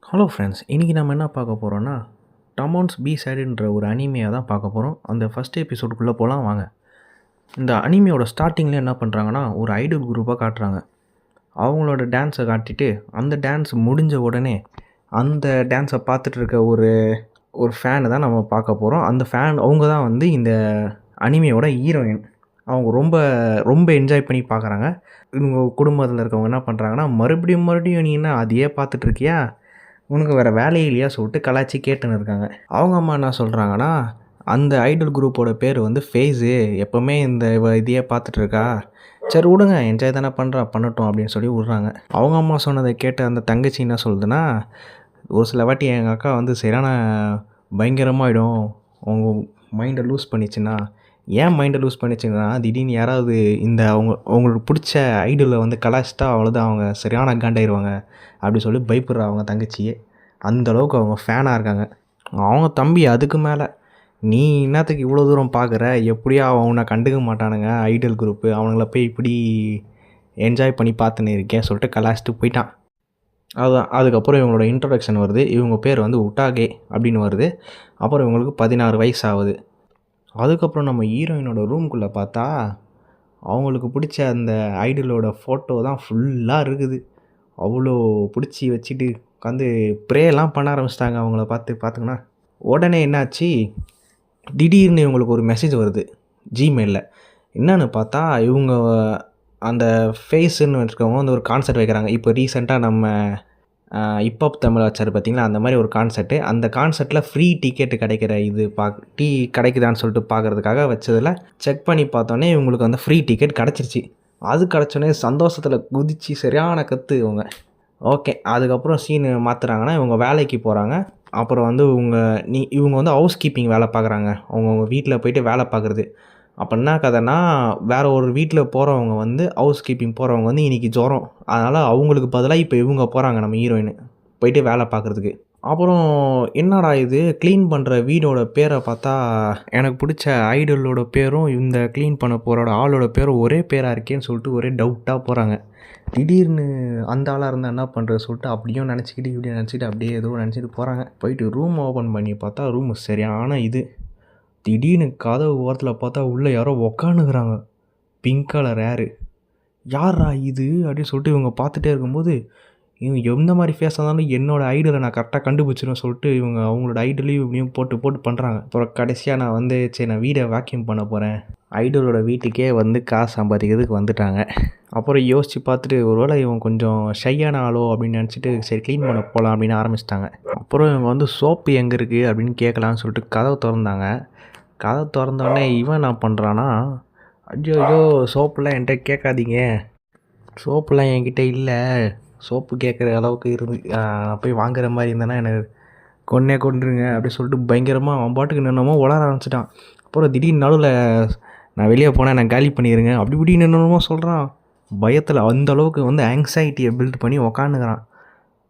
Hello friends, இன்றைக்கி நம்ம என்ன பார்க்க போகிறோன்னா டமோன்ஸ் பி சைடுன்ற ஒரு அனிமையாக தான் பார்க்க போகிறோம். அந்த ஃபஸ்ட் எபிசோடுக்குள்ளே போகலாம் வாங்க. இந்த அனிமையோட ஸ்டார்டிங்கில் என்ன பண்ணுறாங்கன்னா, ஒரு ஐடல் குரூப்பாக காட்டுறாங்க. அவங்களோட டான்ஸை காட்டிட்டு அந்த டான்ஸ் முடிஞ்ச உடனே அந்த டான்ஸை பார்த்துட்டு இருக்க ஒரு ஃபேனை தான் நம்ம பார்க்க போகிறோம். அந்த ஃபேன் அவங்க தான் வந்து இந்த அனிமையோட ஹீரோயின். அவங்க ரொம்ப ரொம்ப என்ஜாய் பண்ணி பார்க்குறாங்க. இவங்க குடும்பத்தில் இருக்கவங்க என்ன பண்ணுறாங்கன்னா, மறுபடியும் நீ என்ன அதையே பார்த்துட்ருக்கியா, உனக்கு வேறு வேலையே இல்லையா சொல்லிட்டு கலாச்சி கேட்டுன்னு இருக்காங்க. அவங்க அம்மா என்ன சொல்கிறாங்கன்னா, அந்த ஐடல் குரூப்போட பேர் வந்து ஃபேஸு, எப்போவுமே இந்த இதையே பார்த்துட்ருக்கா, சரி விடுங்க, என்ஜாய் தானே பண்ணட்டும் அப்படின்னு சொல்லி விட்றாங்க. அவங்க அம்மா சொன்னதை கேட்டு அந்த தங்கச்சி என்ன சொல்லுதுன்னா, ஒரு சில வாட்டி எங்கள் அக்கா வந்து சரியான பயங்கரமாகிடும், அவங்க மைண்டை லூஸ் பண்ணிச்சுன்னா. ஏன் மைண்டை லூஸ் பண்ணிச்சுன்னா, திடீர்னு யாராவது இந்த அவங்களுக்கு பிடிச்ச ஐடலை வந்து கலாச்சிட்டா அவ்வளோதான், அவங்க சரியான காண்டாயிருவாங்க அப்படி சொல்லி பயப்படுறா அவங்க தங்கச்சியே. அந்தளவுக்கு அவங்க ஃபேனாக இருக்காங்க. அவங்க தம்பி அதுக்கு மேலே, நீ என்னத்துக்கு இவ்வளோ தூரம் பார்க்குற, எப்படியா அவனை கண்டுக்க மாட்டானுங்க ஐடல் குரூப்பு, அவங்கள போய் இப்படி என்ஜாய் பண்ணி பார்த்துன்னு இருக்கேன் சொல்லிட்டு கலாச்சிட்டு போயிட்டான். அதுக்கப்புறம் இவங்களோட இன்ட்ரொடக்ஷன் வருது. இவங்க பேர் வந்து உட்டாகே அப்படின்னு வருது. அப்புறம் இவங்களுக்கு 16 வயசு ஆகுது. அதுக்கப்புறம் நம்ம ஹீரோயினோட ரூம்குள்ளே பார்த்தா அவங்களுக்கு பிடிச்ச அந்த ஐடலோட ஃபோட்டோ தான் ஃபுல்லாக இருக்குது. அவ்வளோ பிடிச்சி வச்சுட்டு உட்காந்து ப்ரேலாம் பண்ண ஆரம்பிச்சிட்டாங்க அவங்கள பார்த்துங்கன்னா. உடனே என்னாச்சு, திடீர்னு இவங்களுக்கு ஒரு மெசேஜ் வருது ஜிமெயிலில். என்னன்னு பார்த்தா, இவங்க அந்த ஃபேஸுன்னு இருக்கவங்க வந்து ஒரு கான்சர்ட் வைக்கிறாங்க. இப்போ ரீசெண்டாக நம்ம ஹிப்ஹாப் தமிழ் வச்சார் பார்த்திங்களா, அந்த மாதிரி ஒரு கான்சர்ட்டு. அந்த கான்சர்ட்டில் ஃப்ரீ டிக்கெட்டு கிடைக்கிற இது கிடைக்குதான்னு சொல்லிட்டு பார்க்குறதுக்காக வச்சதில் செக் பண்ணி பார்த்தோன்னே இவங்களுக்கு வந்து ஃப்ரீ டிக்கெட் கிடச்சிருச்சு. அது கிடச்சோன்னே சந்தோஷத்தில் குதித்து சரியான கற்று இவங்க. ஓகே, அதுக்கப்புறம் சீனு மாற்றுறாங்கன்னா இவங்க வேலைக்கு போகிறாங்க. அப்புறம் வந்து இவங்க வந்து ஹவுஸ் கீப்பிங் வேலை பார்க்குறாங்க. அவங்க வீட்டில் போய்ட்டு வேலை பார்க்குறது. அப்போ என்ன கதைன்னா, வேறு ஒரு வீட்டில் போகிறவங்க வந்து ஹவுஸ் கீப்பிங் போகிறவங்க வந்து இன்றைக்கி ஜுரம், அதனால் அவங்களுக்கு பதிலாக இப்போ இவங்க போகிறாங்க, நம்ம ஹீரோயின் போயிட்டு வேலை பார்க்குறதுக்கு. அப்புறம் என்னடா இது, க்ளீன் பண்ணுற வீடோட பேரை பார்த்தா எனக்கு பிடிச்ச ஐடலோட பேரும் இந்த க்ளீன் பண்ண போகிறோட ஆளோட பேரும் ஒரே பேராக இருக்கேன்னு சொல்லிட்டு ஒரே டவுட்டாக போகிறாங்க. திடீர்னு அந்த ஆளாக இருந்தால் என்ன பண்ணுறது சொல்லிட்டு அப்படியும் நினச்சிக்கிட்டு இப்படியும் நினச்சிக்கிட்டு அப்படியே ஏதோ நினச்சிட்டு போகிறாங்க. போயிட்டு ரூம் ஓப்பன் பண்ணி பார்த்தா ரூம் சரியான இது. திடீர்னு கதவு ஓரத்தில் பார்த்தா உள்ளே யாரோ உக்காந்துக்கிறாங்க. Pink colour hair. யாரா இது அப்படின்னு சொல்லிட்டு இவங்க பார்த்துட்டே இருக்கும்போது, இவங்க எந்த மாதிரி ஃபேஸாக இருந்தாலும் என்னோடய ஐடலை நான் கரெக்டாக கண்டுபிடிச்சிடுவேன் சொல்லிட்டு இவங்க அவங்களோட ஐடலையும் இப்படியும் போட்டு பண்ணுறாங்க. அப்புறம் கடைசியாக நான் வந்து சரி நான் வீடை வேக்யூம் பண்ண போகிறேன், ஐடலோட வீட்டுக்கே வந்து காசு சம்பாதிக்கிறதுக்கு வந்துட்டாங்க. அப்புறம் யோசித்து பார்த்துட்டு ஒருவேளை இவங்க கொஞ்சம் ஷையான ஆளோ அப்படின்னு நினச்சிட்டு சரி க்ளீன் பண்ண போகலாம் அப்படின்னு ஆரம்பிச்சிட்டாங்க. அப்புறம் இவங்க வந்து சோப்பு எங்கே இருக்குது அப்படின்னு கேட்கலான்னு சொல்லிட்டு கதவை திறந்தாங்க. கதை திறந்தோடனே இவன் என்ன பண்ணுறான்னா, ஐயோ சோப்புலாம் என்கிட்ட கேட்காதீங்க, சோப்புலாம் என்கிட்ட இல்லை, சோப்பு கேட்குற அளவுக்கு போய் வாங்குற மாதிரி இருந்தேன்னா எனக்கு கொன்றுங்க அப்படி சொல்லிட்டு பயங்கரமாக அவன் பாட்டுக்கு நின்னமோ உளர ஆரம்பிச்சிட்டான். அப்புறம் திடீர்னு நடுவில் நான் வெளியே போனேன், நான் காலி பண்ணிடுங்க அப்படி இப்படி நின்னமோ சொல்கிறான். பயத்தில் அந்தளவுக்கு வந்து ஆங்ஸைட்டியை பில்ட் பண்ணி உக்காந்துக்கிறான்.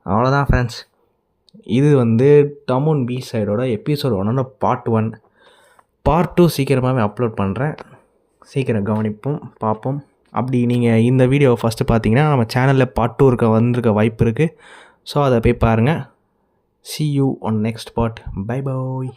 அவ்வளோதான் ஃப்ரெண்ட்ஸ், இது வந்து டமோன் பி சைடோட எபிசோட் 1 பார்ட் 1. பார்ட் 2 சீக்கிரமாகவே அப்லோட் பண்ணுறேன். சீக்கிரம் பார்ப்போம். அப்படி நீங்கள் இந்த வீடியோவை ஃபஸ்ட்டு பார்த்தீங்கன்னா நம்ம சேனலில் பார்ட் 2 வந்திருக்க வாய்ப்பு இருக்குது. ஸோ அதை போய் பாருங்கள். See you on next part. Bye bye.